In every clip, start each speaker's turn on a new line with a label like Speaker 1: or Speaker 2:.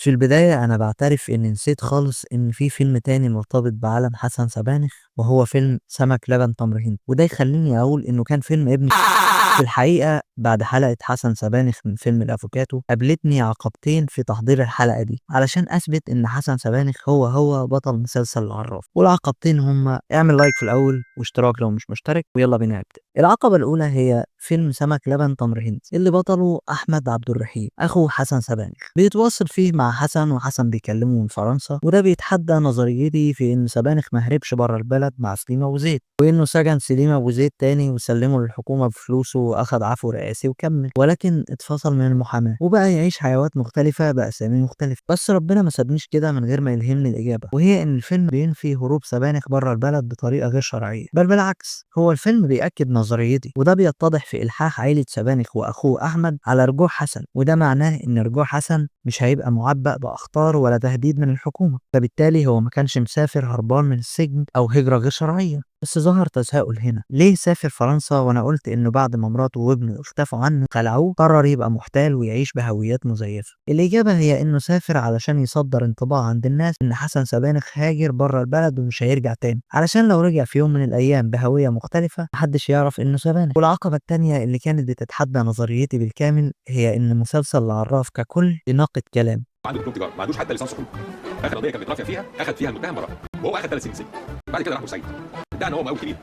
Speaker 1: في البداية أنا باعترف إني نسيت خالص إن في فيلم تاني مرتبط بعالم حسن سبانخ، وهو فيلم سمك لبن تمر هندي، وده يخلّيني أقول إنه كان فيلم ابن في الحقيقة بعد حلقة حسن سبانخ من فيلم الأفوكاتو قابلتني عقبتين في تحضير الحلقة دي، علشان أثبت إن حسن سبانخ هو بطل مسلسل العراف، والعقبتين هُم اعمل لايك في الأول واشتراك لو مش مشترك ويالّا بينا نبدأ. العقبة الأولى هي فيلم سمك لبن تمر هندي اللي بطله أحمد عبد الرحيم أخو حسن سبانخ، بيتواصل فيه مع حسن وحسن بيكلمه من فرنسا، وده بيتحدى نظريتي في إن سبانخ ما هربش برّه البلد مع سليم أبو زيد، وإنه سجن سليم أبو زيد تاني وسلّمه للحكومة بفلوسه وأخد عفو رئاسي وكمّل، ولكن اتفصل من المحاماة وبقى يعيش حيوات مختلفة بأسامي مختلفة. بس ربنا ما سابنيش كده من غير ما يلهمني الإجابة، وهي إن الفيلم بينفي هروب سبانخ برّه البلد بطريقة غير شرعية، بل بالعكس هو الفيلم بيأكد نظريتي، وده بيتضح في إلحاح عيلة سبانخ وأخوه أحمد على رجوع حسن، وده معناه إن رجوع حسن مش هيبقى مُعبّأ بأخطار ولا تهديد من الحكومة، فبالتالي هو ما كانش مسافر هربان من السجن أو هجرة غير شرعية. بس ظهر تساؤل هنا، ليه سافر فرنسا وأنا قُلت إنه بعد ما مراته وابنه اختفوا عنه خلعوه قرر يبقى محتال ويعيش بهويات مزيفة؟ الإجابة هي إنه سافر علشان يصدّر انطباع عند الناس إن حسن سبانخ هاجر برّه البلد ومش هيرجع تاني، علشان لو رجع في يوم من الأيام بهوية مختلفة ما حدش يعرف إنه سبانخ. والعقبة التانية اللي كانت بتتحدى نظريتي بالكامل هي إن مسلسل العراف ككل بيناقض كلامي.
Speaker 2: عنده دبلوم تجاره ما عندوش حتى ليسانس حقوق. اخر قضيه كان بيترافع فيها اخذ فيها المتهم براءه وهو اخذ 3 سنين سجن. بعد كده راح بورسعيد ادعى ان هو مقاول كبير.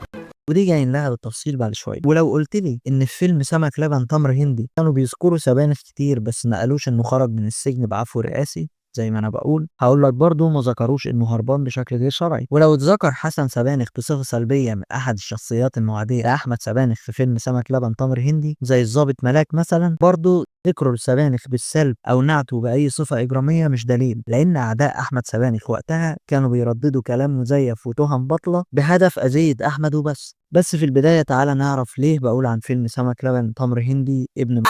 Speaker 1: ودي جايين لها بالتفصيل بعد شوية. ولو قلت لي إن في فيلم سمك لبن تمر هندي كانوا بيذكروا سبانخ كتير بس ما قالوش إنه خرج من السجن بعفو رئاسي زي ما أنا بقول، هقول لك برضه ما ذكروش إنه هربان بشكل غير شرعي. ولو اتذكر حسن سبانخ بصفة سلبية من أحد الشخصيات المعادية لأحمد سبانخ في فيلم سمك لبن تمر هندي زي الضابط ملاك مثلا، برضه ذكره لسبانخ بالسلب أو نعته بأي صفة إجرامية مش دليل، لأن أعداء أحمد سبانخ وقتها كانوا بيرددوا كلام مزيف وتهم باطلة بهدف أذية أحمد وبس. بس في البداية تعالى نعرف ليه بقول عن فيلم سمك لبن تمر هندي ابن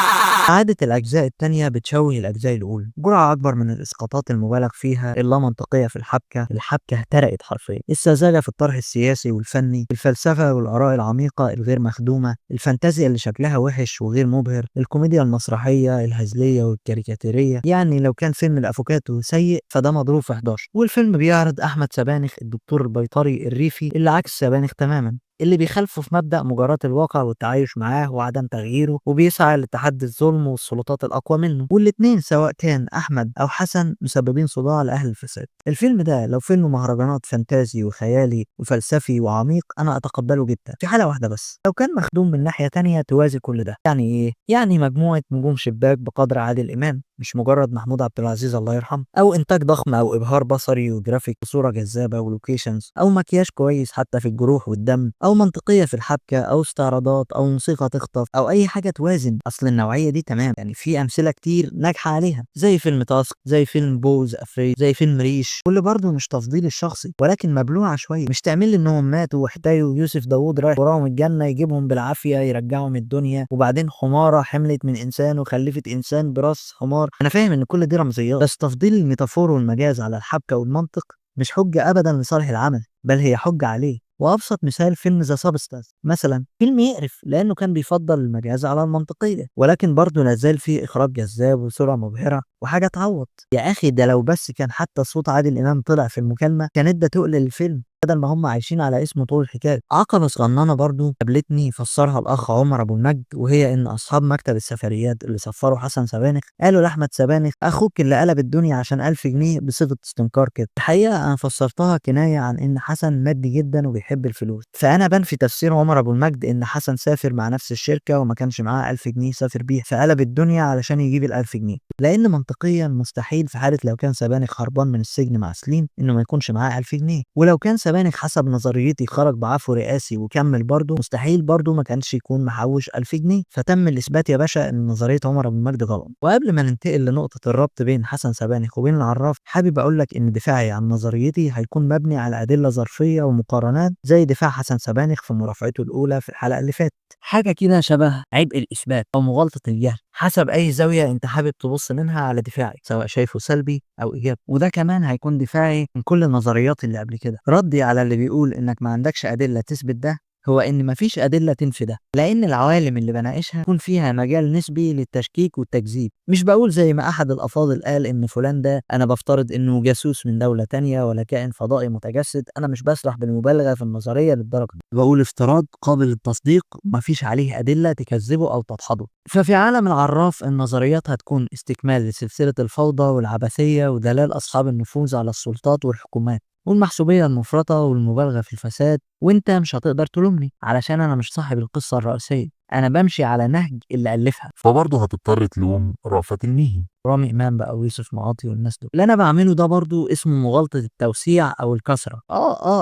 Speaker 1: عادة الأجزاء التانية بتشوه الأجزاء الأولى، جرعة أكبر من الإسقاطات المبالغ فيها، اللامنطقية في الحبكة احترقت حرفيا، السذاجة في الطرح السياسي والفني، الفلسفة والآراء العميقة الغير مخدومة، الفانتازيا اللي شكلها وحش وغير مبهر، الكوميديا المسرحية الهزلية والكاريكاتيرية. يعني لو كان فيلم الأفوكاتو سيء فده مضروب في 11، والفيلم بيعرض أحمد سبانخ الدكتور البيطري الريفي اللي عكس سبانخ تماما، اللي بيخالفوا في مبدأ مجاراة الواقع والتعايش معاه وعدم تغييره، وبيسعى لتحدي الظلم والسلطات الأقوى منه، والاتنين سواء كان أحمد أو حسن مسببين صداع لأهل الفساد. الفيلم ده لو فيلم مهرجانات فانتازي وخيالي وفلسفي وعميق أنا أتقبله جدا في حالة واحدة بس، لو كان مخدوم من ناحية تانية توازي كل ده. يعني إيه؟ يعني مجموعة نجوم شباك بقدر عادل إمام، مش مجرد محمود عبد العزيز الله يرحمه، او انتاج ضخم او ابهار بصري وجرافيك وصوره جذابه ولوكيشنز او مكياج كويس حتى في الجروح والدم او منطقيه في الحبكه او استعراضات او موسيقى تخطف او اي حاجه توازن. اصل النوعيه دي تمام، يعني في امثله كتير ناجحه عليها زي فيلم تاسك، زي فيلم بوز افريد، زي فيلم ريش، واللي برضه مش تفضيل الشخصي ولكن مبلوعه شويه. مش تعمل لي انهم ماتوا واحتاجوا يوسف داوود رايح وراهم الجنه يجيبهم بالعافيه يرجعهم الدنيا، وبعدين حماره حملت من انسان وخلفت انسان براس حمار. انا فاهم ان كل دي رمزيات، بس تفضيل الميتافور والمجاز على الحبكه والمنطق مش حجه ابدا لصالح العمل، بل هي حجه عليه. وابسط مثال فيلم ذا سابستانس مثلا، فيلم يقرف لانه كان بيفضل المجاز على المنطقيه، ولكن برضه لازال فيه اخراج جذاب وسرعه مبهره وحاجه تعوض. يا اخي ده لو بس كان حتى صوت عادل امام طلع في المكالمه كان ادى تقل للفيلم بدل ما هم عايشين على اسمه طول الحكايه. عقبه صغننه برضو قابلتني فسرها الاخ عمر ابو المجد، وهي ان اصحاب مكتب السفريات اللي سفروا حسن سبانخ قالوا لاحمد سبانخ اخوك اللي قلب الدنيا عشان 1000 جنيه بصيغه استنكار كده. الحقيقه انا فسرتها كنايه عن ان حسن مادي جدا وبيحب الفلوس، فانا بنفي تفسير عمر ابو المجد ان حسن سافر مع نفس الشركه وما كانش معاه 1000 جنيه سافر بيها فقلب الدنيا علشان يجيب ال 1000 جنيه، لان منطقيا مستحيل في حاله لو كان سبانخ هربان من السجن مع سليم انه ما يكونش معاه 1000 جنيه. ولو كان سبانخ حسب نظريتي خرج بعفو رئاسي وكمل برضه مستحيل برضه ما كانش يكون محوش 1000 جنيه. فتم الإثبات يا باشا إن نظرية عمر بن المجد غلط. وقبل ما ننتقل لنقطة الربط بين حسن سبانخ وبين العراف، حابب أقول لك إن دفاعي عن نظريتي هيكون مبني على أدلة ظرفية ومقارنات زي دفاع حسن سبانخ في مرافعته الأولى في الحلقة اللي فاتت، حاجة كده شبه عبء الإثبات أو مغالطة الجهل حسب أي زاوية أنت حابب تبص منها على دفاعي، سواء شايفه سلبي أو إيجابي. وده كمان هيكون دفاعي من كل النظريات اللي قبل كده. ردي على اللي بيقول إنك ما عندكش أدلة تثبت ده هو إن مفيش أدلة تنفي ده، لأن العوالم اللي بناقشها يكون فيها مجال نسبي للتشكيك والتكذيب. مش بقول زي ما أحد الأفاضل قال إن فلان ده أنا بفترض إنه جاسوس من دولة تانية ولا كائن فضائي متجسد. أنا مش بسرح بالمبالغة في النظرية للدرجة دي، بقول افتراض قابل للتصديق مفيش عليه أدلة تكذبه أو تدحضه. ففي عالم العراف النظريات هتكون استكمال لسلسلة الفوضى والعبثية ودلال أصحاب النفوذ على السلطات والحكومات والمحسوبية المفرطة والمبالغة في الفساد. وانت مش هتقدر تلومني علشان انا مش صاحب القصة الرئيسية، انا بمشي على نهج اللي ألفها.
Speaker 3: فبرضه هتضطر تلوم رأفت الميهي.
Speaker 1: رامي إمام بقى ويوسف معاطي والناس دول. اللي انا بعمله ده برضو اسمه مغالطة التوسيع او الكسرة.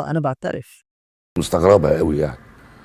Speaker 1: انا بعترف.
Speaker 4: مستغربة قوي يعني.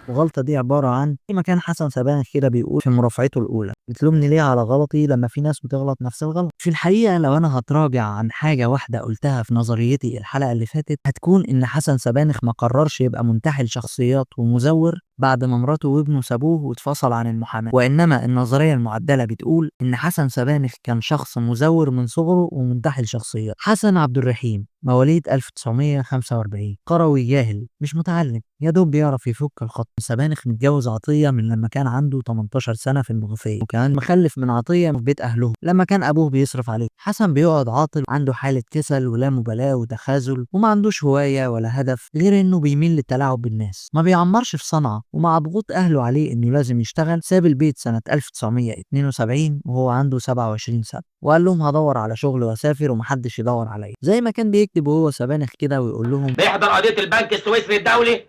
Speaker 1: الغلطة دي عبارة عن زي ما كان حسن سبانخ كده بيقول في مرافعته الأولى، بتلومني ليه على غلطي لما في ناس بتغلط نفس الغلط. في الحقيقة لو أنا هتراجع عن حاجة واحدة قلتها في نظريتي الحلقة اللي فاتت، هتكون إن حسن سبانخ ما قررش يبقى منتحل شخصيات ومزور بعد ما مراته وابنه سابوه واتفصل عن المحاماة، وإنما النظرية المعدلة بتقول إن حسن سبانخ كان شخص مزور من صغره ومنتحل شخصيات. حسن عبد الرحيم مواليد 1945، قروي جاهل مش متعلم، يا دوب بيعرف يفك الخط. سبانخ متجوز عطية من لما كان عنده 18 سنة في المنوفية، وكان مخلف من عطية في بيت أهله لما كان أبوه بيصرف عليه. حسن بيقعد عاطل، عنده حالة كسل ولا مبالاة وتخاذل، وما عندوش هواية ولا هدف غير إنه بيميل للتلاعب بالناس. ما بيعمرش في صنعة، ومع ضغوط أهله عليه إنه لازم يشتغل ساب البيت سنة 1972 وهو عنده 27 سنة، وقال لهم هدور على شغل واسافر ومحدش يدور عليا، زي ما كان بيكتب وهو سبانخ كده ويقول لهم
Speaker 5: بيحضر قضية البنك السويسري الدولي.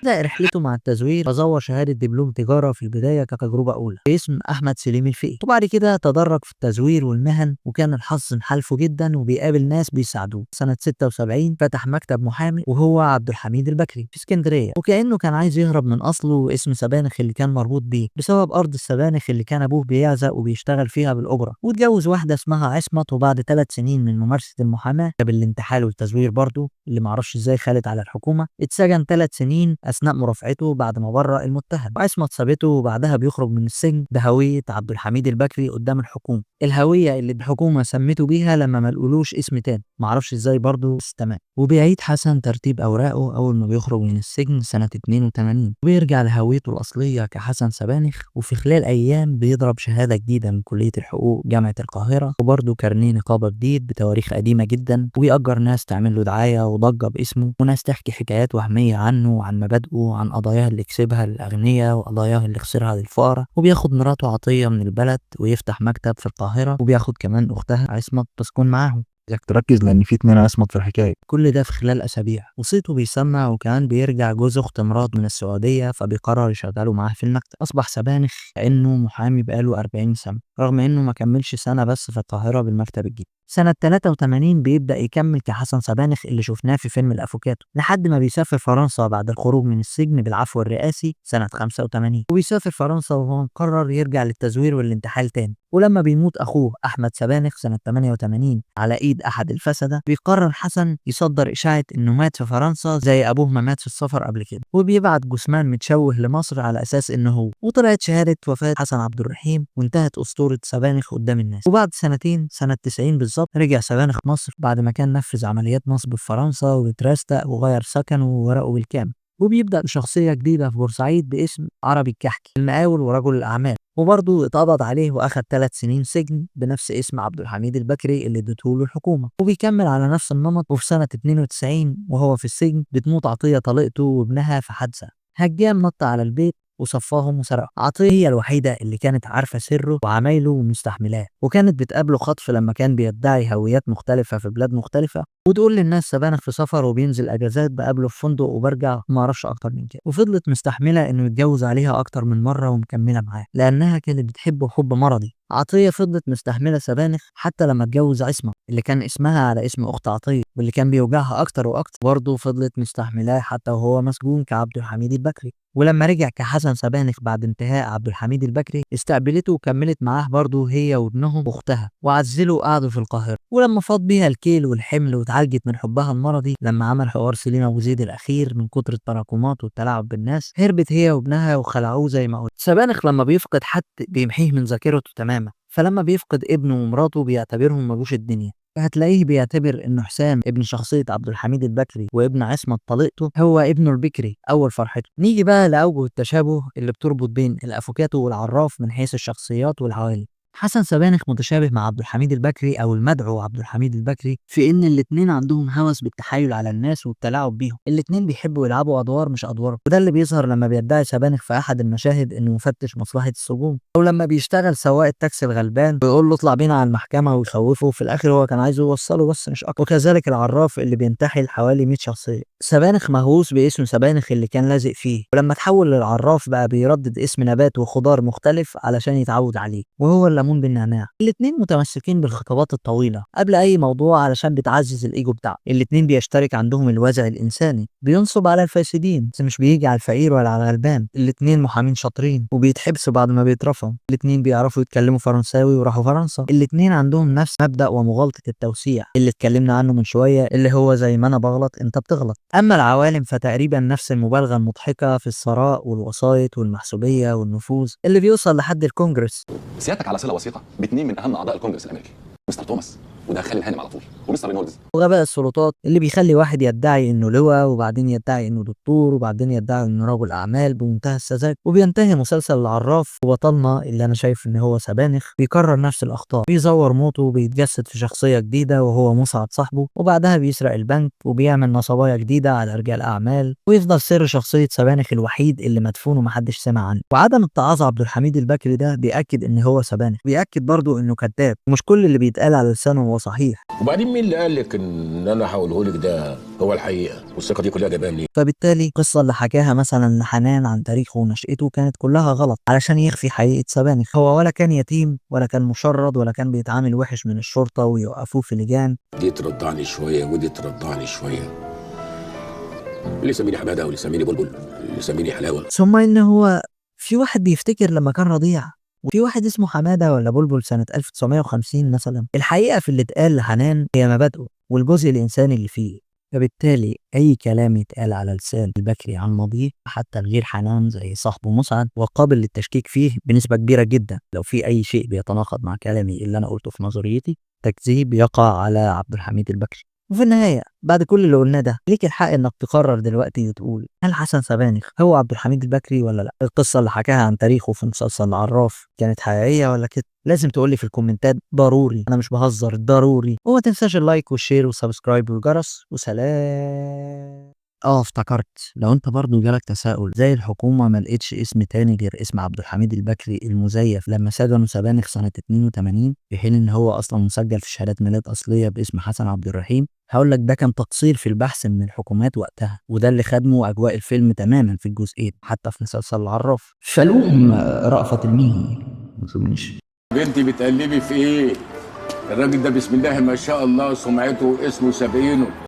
Speaker 1: بدأ رحلته مع التزوير، فزور شهادة دبلوم تجارة في البداية كتجربة أولى باسم أحمد سليم الفقي، وبعد كده تدرج في التزوير والمهن، وكان الحظ محالفه جدا وبيقابل ناس بيساعدوه. سنة 76 فتح مكتب محامي وهو عبد الحميد البكري في اسكندرية، وكأنه كان عايز يهرب من أصله واسم سبانخ اللي كان مربوط بيه بسبب أرض السبانخ اللي كان أبوه بيعزق وبيشتغل فيها بالأجرة. واتجوز واحدة اسمها عصمت، وبعد 3 سنين من ممارسة المحاماة بالانتحال والتزوير برضه اللي معرفش ازاي خالت على الحكومة، اتسجن 3 سنين أثناء مرافعته بعد ما برأ المتهم، وعصمت سابته وبعدها بيخرج من السجن بهوية عبد الحميد البكري قدام الحكومة، الهوية اللي الحكومة سمته بيها لما ما لقولوش اسم تاني معرفش ازاي برضه، بس تمام. وبيعيد حسن ترتيب أوراقه أول ما بيخرج من السجن سنة 82، وبيرجع لهويته الأصلية كحسن سبانخ، وفي خلال أيام بيضرب شهادة جديدة من كلية الحقوق جامعة القاهرة، وبرضه كارنيه نقابة جديد بتواريخ قديمة جدا، ويأجر ناس تعمل له دعاية وضجة باسمه، وناس تحكي حكايات وهمية عنه وعن مبادئه وعن قضاياه اللي كسبها للأغنياء وقضاياه اللي خسرها للفقراء. وبياخد مراته عطية من البلد ويفتح مكتب في القاهرة، وبياخد كمان أختها عصمت تسكن معاهم.
Speaker 3: عايزك تركز لأن في 2 عصمت في الحكاية.
Speaker 1: كل ده في خلال أسابيع، وصيته بيسمع، وكان بيرجع جوز أخت مراد من السعودية فبيقرر يشغله معاه في المكتب. أصبح سبانخ كأنه محامي بقاله 40 سنة، رغم إنه ما كملش سنة بس في القاهرة بالمكتب الجديد. سنة 83 بيبدأ يكمل كحسن سبانخ اللي شفناه في فيلم الأفوكاتو، لحد ما بيسافر فرنسا بعد الخروج من السجن بالعفو الرئاسي سنة 85. وبيسافر فرنسا وهو مقرر يرجع للتزوير والانتحال تاني. ولما بيموت أخوه أحمد سبانخ سنة 88 على إيد أحد الفسدة، بيقرر حسن يصدر إشاعة إنه مات في فرنسا زي أبوه ما مات في السفر قبل كده، وبيبعت جثمان متشوه لمصر على أساس إنه هو. وطلعت شهادة وفاة حسن عبد الرحيم، وانتهت أسطورة سبانخ قدام الناس. وبعد سنتين سنة 90 بالظبط رجع سبانخ مصر بعد ما كان نفذ عمليات نصب في فرنسا واترستق وغير سكنه وورقه بالكامل، وبيبدأ بشخصية جديدة في بورسعيد باسم عربي الكحكي، المقاول ورجل الأعمال. وبرضه اتقبض عليه واخد 3 سنين سجن بنفس اسم عبد الحميد البكري اللي ادته له الحكومه، وبيكمل على نفس النمط. وفي سنه 92 وهو في السجن بتموت عطيه طليقته وابنها في حادثه، هجام نط على البيت وصفاهم وسرقوا. عطيه هي الوحيده اللي كانت عارفه سره وعمايله ومستحملاه، وكانت بتقابله خطف لما كان بيدعي هويات مختلفه في بلاد مختلفه، وتقول للناس سبانخ في سفر وبينزل اجازات بقابله في فندق وبرجع، ما اعرفش اكتر من كده. وفضلت مستحمله انه يتجوز عليها اكتر من مره ومكمله معاه لانها كانت بتحبه حب مرضي. عطيه فضلت مستحمله سبانخ حتى لما اتجوز عصمه اللي كان اسمها على اسم اخت عطيه، واللي كان بيوجعها اكتر واكتر. برضه فضلت مستحملاه حتى وهو مسجون كعبد الحميد البكري. ولما رجع كحسن سبانخ بعد انتهاء عبد الحميد البكري، استقبلته وكملت معاه برضه هي وابنهم واختها، وعزلوا وقعدوا في القاهره. ولما فاض بيها الكيل والحمل واتعالجت من حبها المرضي لما عمل حوار سليم ابو زيد الاخير من كتر التراكمات والتلاعب بالناس، هربت هي وابنها وخلعوه زي ما قلت. سبانخ لما بيفقد حد بيمحيه من ذاكرته تماما، فلما بيفقد ابنه ومراته بيعتبرهم مجوش الدنيا، هتلاقيه بيعتبر إنه حسام ابن شخصية عبد الحميد البكري وابن عصمت طليقته هو ابنه البكري أول فرحته. نيجي بقى لأوجه التشابه اللي بتربط بين الأفوكاتو والعراف من حيث الشخصيات والعوالم. حسن سبانخ متشابه مع عبد الحميد البكري او المدعو عبد الحميد البكري في ان الاتنين عندهم هوس بالتحايل على الناس والتلاعب بيهم، الاتنين بيحبوا يلعبوا ادوار مش ادوارهم، وده اللي بيظهر لما بيدعي سبانخ في احد المشاهد انه مفتش مصلحه السجون، او لما بيشتغل سواق التاكسي الغلبان ويقول له اطلع بينا على المحكمه ويخوفه، في الاخر هو كان عايزه يوصله بس مش اكتر. وكذلك العراف اللي بينتحل حوالي 100 شخصيه. سبانخ مهووس باسم سبانخ اللي كان لازق فيه، ولما تحول للعراف بقى بيردد اسم نبات وخضار مختلف علشان يتعود عليه، وهو الليمون بالنعناع. الاتنين متمسكين بالخطابات الطويله قبل اي موضوع علشان بتعزز الايجو بتاعه. الاتنين بيشترك عندهم الوازع الانساني، بينصب على الفاسدين بس مش بيجي على الفقير ولا على الغلبان. الاتنين محامين شاطرين وبيتحبسوا بعد ما بيترفعوا. الاتنين بيعرفوا يتكلموا فرنساوي وراحوا فرنسا. الاتنين عندهم نفس مبدأ ومغالطه التوسيع اللي اتكلمنا عنه من شويه، اللي هو زي ما انا بغلط انت بتغلط. اما العوالم فتقريبا نفس المبالغه المضحكه في الثراء والوسايط والمحسوبيه والنفوذ اللي بيوصل لحد الكونجرس.
Speaker 2: سيادتك على صله وثيقه باثنين من اهم اعضاء الكونجرس الامريكي، مستر توماس وده خالد الهانم على طول، ومستر رينولدز.
Speaker 1: وغباء السلطات اللي بيخلي واحد يدعي انه لواء وبعدين يدعي انه دكتور وبعدين يدعي انه رجل اعمال بمنتهى السذاجه. وبينتهي مسلسل العراف وبطلنا اللي انا شايف ان هو سبانخ بيكرر نفس الاخطاء، بيزور موته وبيتجسد في شخصيه جديده وهو مسعد صاحبه، وبعدها بيسرق البنك وبيعمل نصبايا جديده على رجال اعمال، ويفضل سر شخصيه سبانخ الوحيد اللي مدفون ومحدش سمع عنه. وعدم اتعاظ عبد الحميد البكري ده بيأكد ان هو سبانخ، بيأكد برضه انه كذاب ومش كل اللي بيتقال على لسانه هو صحيح.
Speaker 6: وبعدين مين اللي قال لك ان انا هقوله لك ده هو الحقيقه، والثقه دي كلها جايبها منين؟
Speaker 1: فبالتالي القصة اللي حكاها مثلا لحنان عن تاريخه ونشأته كانت كلها غلط علشان يخفي حقيقة سبانخ. هو ولا كان يتيم ولا كان مشرد ولا كان بيتعامل وحش من الشرطة ويوقفوه في لجان.
Speaker 6: دي ترضعني شويه ودي ترضعني شويه، اللي يسميني حماده واللي يسميني بلبل اللي يسميني حلاوه.
Speaker 1: ثم ان هو في واحد بيفتكر لما كان رضيع، وفي واحد اسمه حمادة ولا بلبل سنة 1950 مثلا. الحقيقة في اللي اتقال لحنان هي مبادئه والجزء الإنساني اللي فيه. فبالتالي أي كلام يتقال على لسان البكري عن ماضيه حتى الغير حنان زي صاحبه مسعد وقابل للتشكيك فيه بنسبة كبيرة جدا. لو في أي شيء بيتناقض مع كلامي اللي أنا قلته في نظريتي، تكذيب يقع على عبد الحميد البكري. وفي النهاية بعد كل اللي قلناه ده ليك الحق انك تقرر دلوقتي وتقول هل حسن سبانخ هو عبد الحميد البكري ولا لا؟ القصة اللي حكاها عن تاريخه في مسلسل العراف كانت حقيقية ولا كده؟ لازم تقولي في الكومنتات ضروري، انا مش بهزر ضروري. وما تنساش اللايك والشير والسبسكرايب والجرس، وسلام. افتكرت لو انت برضو جالك تساؤل زي الحكومة ما لقيتش اسم تاني غير اسم عبد الحميد البكري المزيف لما سجنوا سبانخ سنة 82 في حين ان هو اصلا مسجل في شهادات ميلاد اصلية باسم حسن عبد الرحيم، هقول لك ده كان تقصير في البحث من الحكومات وقتها، وده اللي خدمه اجواء الفيلم تماما في الجزئين حتى في مسلسل العراف. شالوهم رأفت المهني ما تظنيش.
Speaker 6: بنتي بتقلبي في ايه؟ الراجل ده بسم الله ما شاء الله سمعته واسمه سابقينه.